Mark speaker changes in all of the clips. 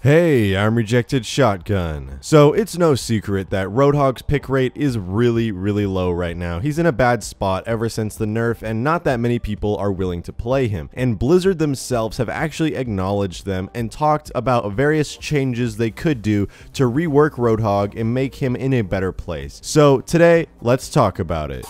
Speaker 1: Hey, I'm Rejected Shotgun. So it's no secret that Roadhog's pick rate is really low right now. He's in a bad spot ever since the nerf, and not that many people are willing to play him. And Blizzard themselves have actually acknowledged them and talked about various changes they could do to rework Roadhog and make him in a better place. So today, let's talk about it.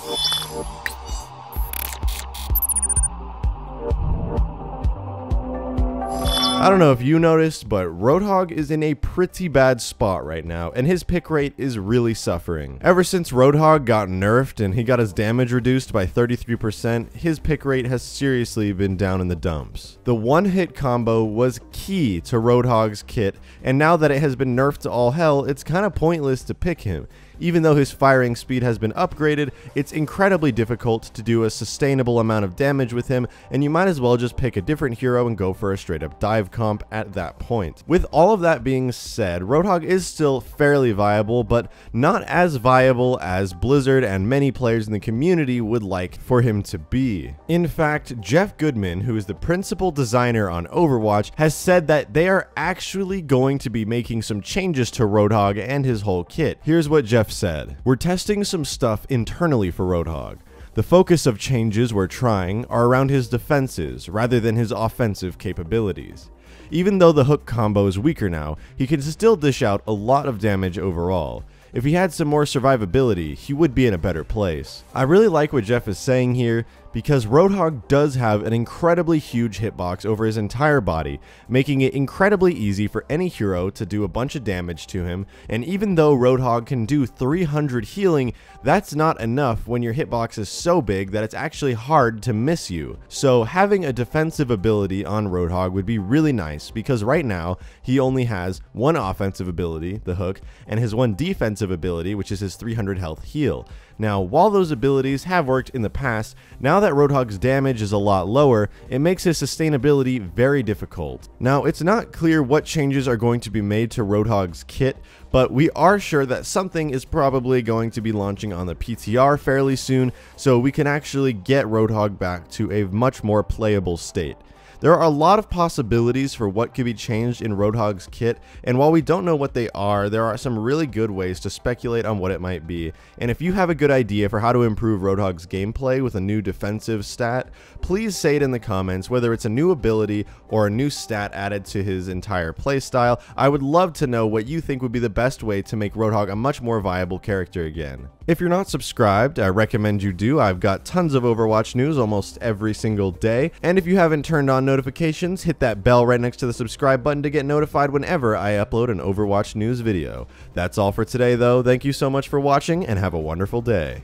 Speaker 1: I don't know if you noticed, but Roadhog is in a pretty bad spot right now, and his pick rate is really suffering. Ever since Roadhog got nerfed and he got his damage reduced by 33%, his pick rate has seriously been down in the dumps. The one-hit combo was key to Roadhog's kit, and now that it has been nerfed to all hell, it's kind of pointless to pick him. Even though his firing speed has been upgraded, it's incredibly difficult to do a sustainable amount of damage with him, and you might as well just pick a different hero and go for a straight up dive comp at that point. With all of that being said, Roadhog is still fairly viable, but not as viable as Blizzard and many players in the community would like for him to be. In fact, Geoff Goodman, who is the principal designer on Overwatch, has said that they are actually going to be making some changes to Roadhog and his whole kit. Here's what Geoff said. "We're testing some stuff internally for Roadhog. The focus of changes we're trying are around his defenses rather than his offensive capabilities. Even though the hook combo is weaker now, he can still dish out a lot of damage overall. If he had some more survivability, he would be in a better place." I really like what Geoff is saying here, because Roadhog does have an incredibly huge hitbox over his entire body, making it incredibly easy for any hero to do a bunch of damage to him, and even though Roadhog can do 300 healing, that's not enough when your hitbox is so big that it's actually hard to miss you. So having a defensive ability on Roadhog would be really nice, because right now he only has one offensive ability, the hook, and his one defensive ability, which is his 300 health heal. Now, while those abilities have worked in the past, now that Roadhog's damage is a lot lower, it makes his sustainability very difficult. Now, it's not clear what changes are going to be made to Roadhog's kit, but we are sure that something is probably going to be launching on the PTR fairly soon, so we can actually get Roadhog back to a much more playable state. There are a lot of possibilities for what could be changed in Roadhog's kit, and while we don't know what they are, there are some really good ways to speculate on what it might be. And if you have a good idea for how to improve Roadhog's gameplay with a new defensive stat, please say it in the comments, whether it's a new ability or a new stat added to his entire playstyle. I would love to know what you think would be the best way to make Roadhog a much more viable character again. If you're not subscribed, I recommend you do. I've got tons of Overwatch news almost every single day, and if you haven't turned on notifications, hit that bell right next to the subscribe button to get notified whenever I upload an Overwatch news video. That's all for today though. Thank you so much for watching and have a wonderful day.